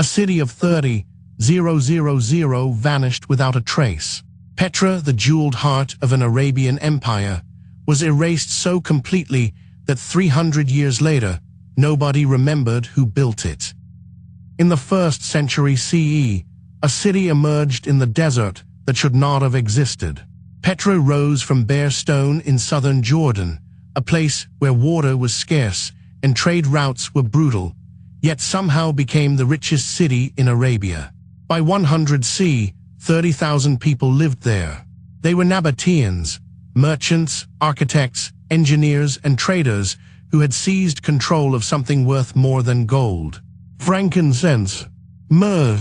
city of 30,000 vanished without a trace. Petra, the jeweled heart of an Arabian empire, was erased so completely that 300 years later, nobody remembered who built it. In the 1st century CE, a city emerged in the desert that should not have existed. Petra rose from bare stone in southern Jordan, a place where water was scarce and trade routes were brutal, yet somehow became the richest city in Arabia. By 100 CE, 30,000 people lived there. They were Nabataeans, merchants, architects, engineers, and traders who had seized control of something worth more than gold. Frankincense, myrrh.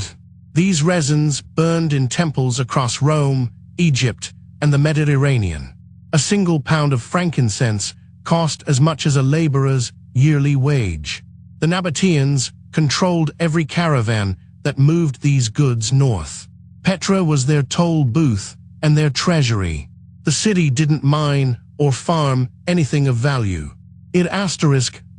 These resins burned in temples across Rome, Egypt, and the Mediterranean. A single pound of frankincense cost as much as a laborer's yearly wage. The Nabataeans controlled every caravan that moved these goods north. Petra was their toll booth and their treasury. The city didn't mine or farm anything of value. It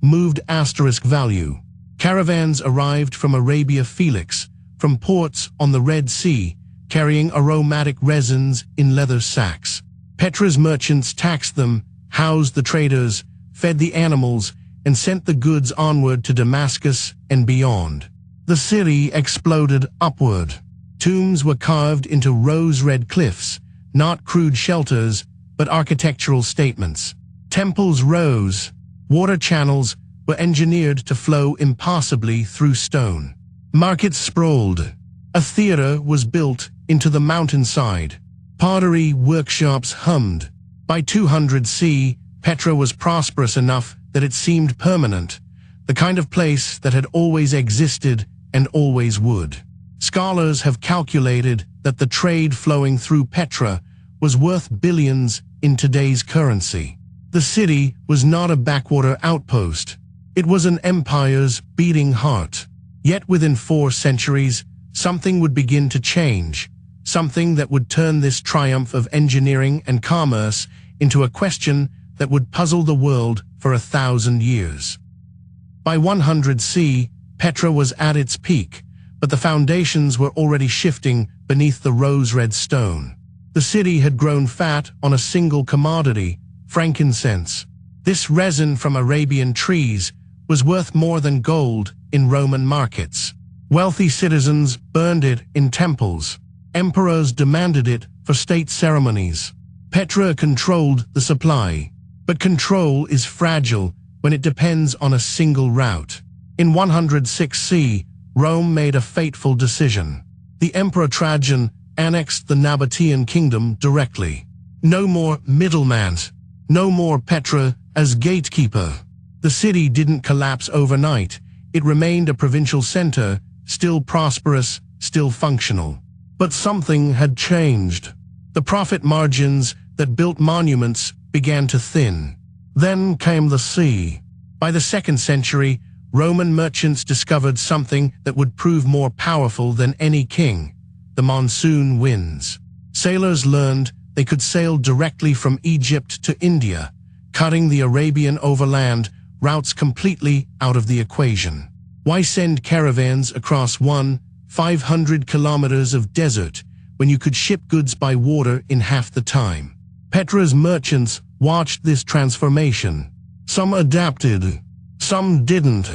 moved value. Caravans arrived from Arabia Felix, from ports on the Red Sea, carrying aromatic resins in leather sacks. Petra's merchants taxed them, housed the traders, fed the animals, and sent the goods onward to Damascus and beyond. The city exploded upward. Tombs were carved into rose-red cliffs, not crude shelters, but architectural statements. Temples rose. Water channels were engineered to flow impassably through stone. Markets sprawled. A theater was built into the mountainside. Pottery workshops hummed. By 200 CE, Petra was prosperous enough that it seemed permanent, the kind of place that had always existed and always would. Scholars have calculated that the trade flowing through Petra was worth billions in today's currency. The city was not a backwater outpost. It was an empire's beating heart. Yet within 4 centuries, something would begin to change, something that would turn this triumph of engineering and commerce into a question that would puzzle the world for 1,000 years. By 100 CE, Petra was at its peak, but the foundations were already shifting beneath the rose-red stone. The city had grown fat on a single commodity, frankincense. This resin from Arabian trees was worth more than gold in Roman markets. Wealthy citizens burned it in temples. Emperors demanded it for state ceremonies. Petra controlled the supply. But control is fragile when it depends on a single route. In 106 CE, Rome made a fateful decision. The Emperor Trajan annexed the Nabataean kingdom directly. No more middleman. No more Petra as gatekeeper. The city didn't collapse overnight. It remained a provincial center, still prosperous, still functional. But something had changed. The profit margins that built monuments began to thin. Then came the sea. By the 2nd century, Roman merchants discovered something that would prove more powerful than any king: the monsoon winds. Sailors learned they could sail directly from Egypt to India, cutting the Arabian overland routes completely out of the equation. Why send caravans across 500 kilometers of desert when you could ship goods by water in half the time? Petra's merchants watched this transformation. Some adapted, some didn't.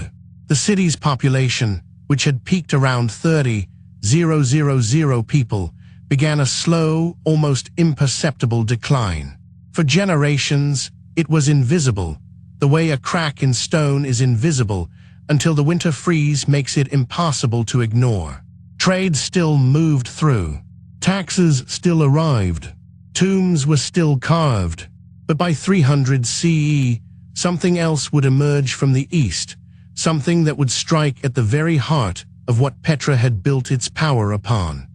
The city's population, which had peaked around 30,000 people, began a slow, almost imperceptible decline. For generations, it was invisible, the way a crack in stone is invisible until the winter freeze makes it impossible to ignore. Trade still moved through. Taxes still arrived. Tombs were still carved. But by 300 CE, something else would emerge from the east, something that would strike at the very heart of what Petra had built its power upon.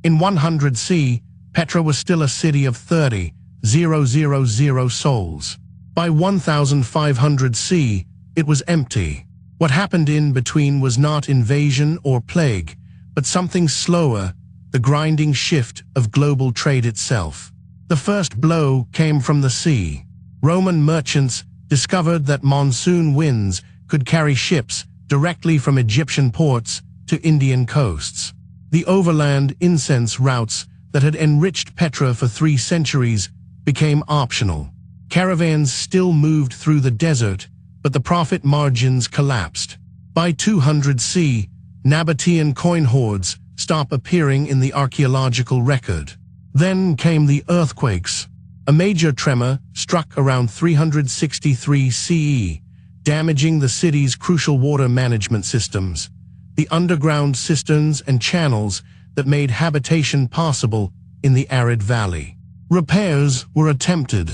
In 100 CE, Petra was still a city of 30,000 souls. By 1500 CE, it was empty. What happened in between was not invasion or plague, but something slower, the grinding shift of global trade itself. The first blow came from the sea. Roman merchants discovered that monsoon winds could carry ships directly from Egyptian ports to Indian coasts. The overland incense routes that had enriched Petra for 3 centuries became optional. Caravans still moved through the desert, but the profit margins collapsed. By 200 C, Nabataean coin hoards stopped appearing in the archaeological record. Then came the earthquakes. A major tremor struck around 363 CE, damaging the city's crucial water management systems, the underground cisterns and channels that made habitation possible in the arid valley. Repairs were attempted.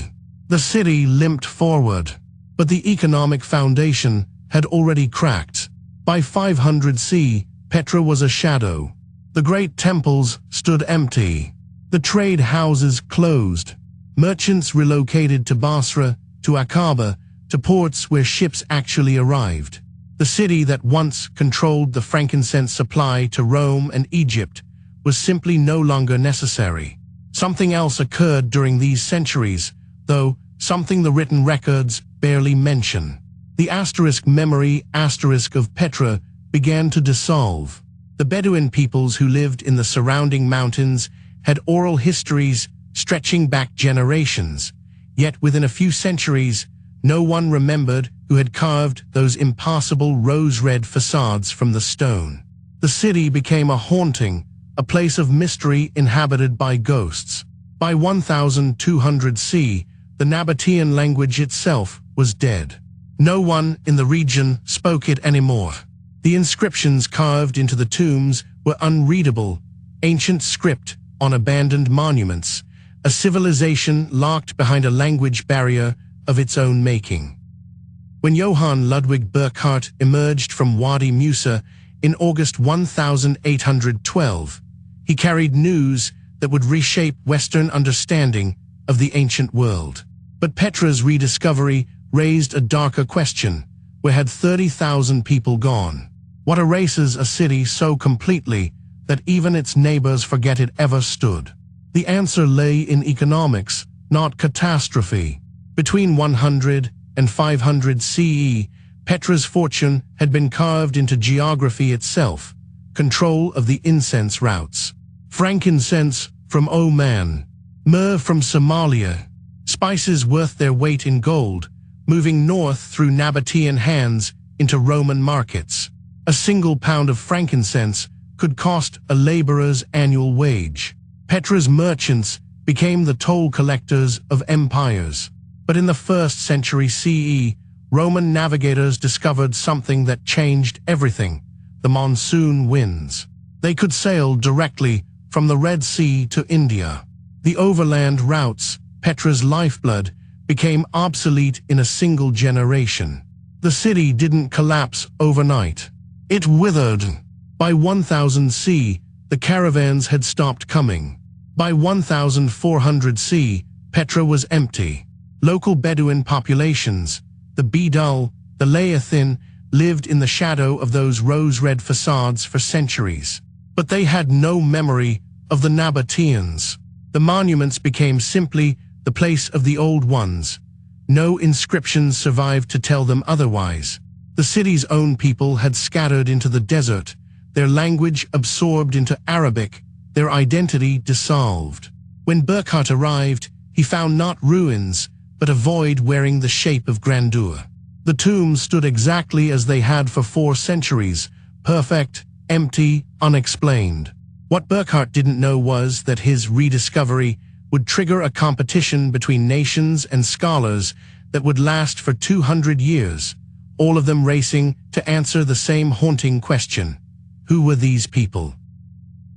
The city limped forward, but the economic foundation had already cracked. By 500 C, Petra was a shadow. The great temples stood empty. The trade houses closed. Merchants relocated to Basra, to Aqaba, to ports where ships actually arrived. The city that once controlled the frankincense supply to Rome and Egypt was simply no longer necessary. Something else occurred during these centuries, though something the written records barely mention. The memory of Petra began to dissolve. The Bedouin peoples who lived in the surrounding mountains had oral histories stretching back generations, yet within a few centuries, no one remembered who had carved those impassable rose-red facades from the stone. The city became a haunting, a place of mystery inhabited by ghosts. By 1200 C, the Nabataean language itself was dead. No one in the region spoke it anymore. The inscriptions carved into the tombs were unreadable, ancient script on abandoned monuments, a civilization locked behind a language barrier of its own making. When Johann Ludwig Burckhardt emerged from Wadi Musa in August 1812, he carried news that would reshape Western understanding of the ancient world. But Petra's rediscovery raised a darker question. Where had 30,000 people gone? What erases a city so completely that even its neighbors forget it ever stood? The answer lay in economics, not catastrophe. Between 100 and 500 CE, Petra's fortune had been carved into geography itself, control of the incense routes. Frankincense from Oman, myrrh from Somalia, spices worth their weight in gold, moving north through Nabataean hands into Roman markets. A single pound of frankincense could cost a laborer's annual wage. Petra's merchants became the toll collectors of empires. But in the 1st century CE, Roman navigators discovered something that changed everything: the monsoon winds. They could sail directly from the Red Sea to India. The overland routes, Petra's lifeblood, became obsolete in a single generation. The city didn't collapse overnight. It withered. By 1000 C, the caravans had stopped coming. By 1400 C, Petra was empty. Local Bedouin populations, the Bedouin, the Nabataean, lived in the shadow of those rose-red facades for centuries. But they had no memory of the Nabataeans. The monuments became simply the place of the old ones. No inscriptions survived to tell them otherwise. The city's own people had scattered into the desert, their language absorbed into Arabic, their identity dissolved. When Burckhardt arrived, he found not ruins, but a void wearing the shape of grandeur. The tombs stood exactly as they had for 4 centuries, perfect, empty, unexplained. What Burckhardt didn't know was that his rediscovery would trigger a competition between nations and scholars that would last for 200 years, all of them racing to answer the same haunting question: who were these people?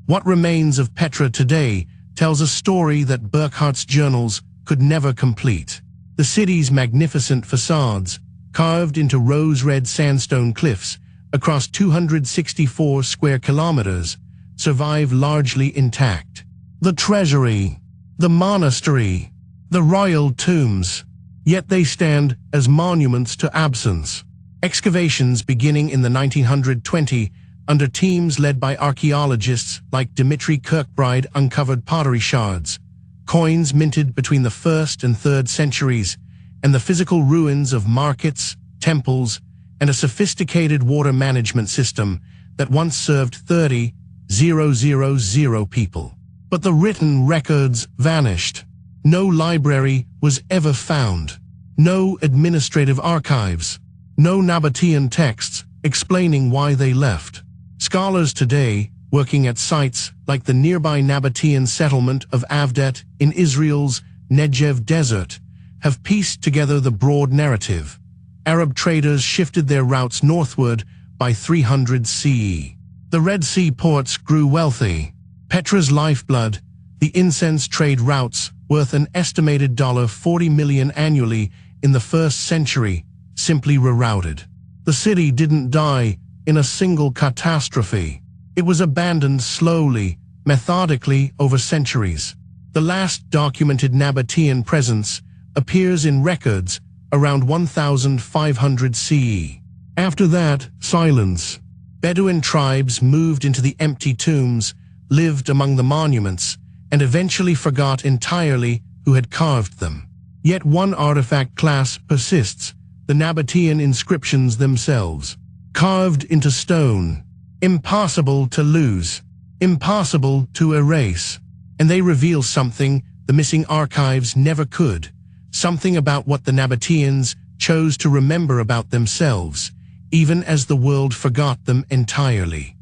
What remains of Petra today tells a story that Burckhardt's journals could never complete. The city's magnificent facades, carved into rose-red sandstone cliffs across 264 square kilometers, survive largely intact. The treasury, the monastery, the royal tombs, yet they stand as monuments to absence. Excavations beginning in the 1920 under teams led by archaeologists like Dimitri Kirkbride uncovered pottery shards, coins minted between the 1st and 3rd centuries, and the physical ruins of markets, temples, and a sophisticated water management system that once served 30,000 people. But the written records vanished. No library was ever found. No administrative archives. No Nabataean texts explaining why they left. Scholars today, working at sites like the nearby Nabataean settlement of Avdet in Israel's Negev desert, have pieced together the broad narrative. Arab traders shifted their routes northward by 300 CE. The Red Sea ports grew wealthy. Petra's lifeblood, the incense trade routes worth an estimated $40 million annually in the 1st century, simply rerouted. The city didn't die in a single catastrophe. It was abandoned slowly, methodically over centuries. The last documented Nabataean presence appears in records around 1500 CE. After that, silence. Bedouin tribes moved into the empty tombs, lived among the monuments, and eventually forgot entirely who had carved them. Yet one artifact class persists, the Nabataean inscriptions themselves. Carved into stone, impossible to lose, impossible to erase. And they reveal something the missing archives never could, something about what the Nabataeans chose to remember about themselves, even as the world forgot them entirely.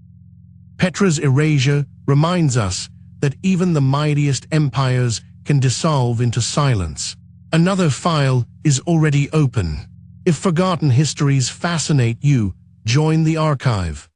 Petra's erasure reminds us that even the mightiest empires can dissolve into silence. Another file is already open. If forgotten histories fascinate you, join the archive.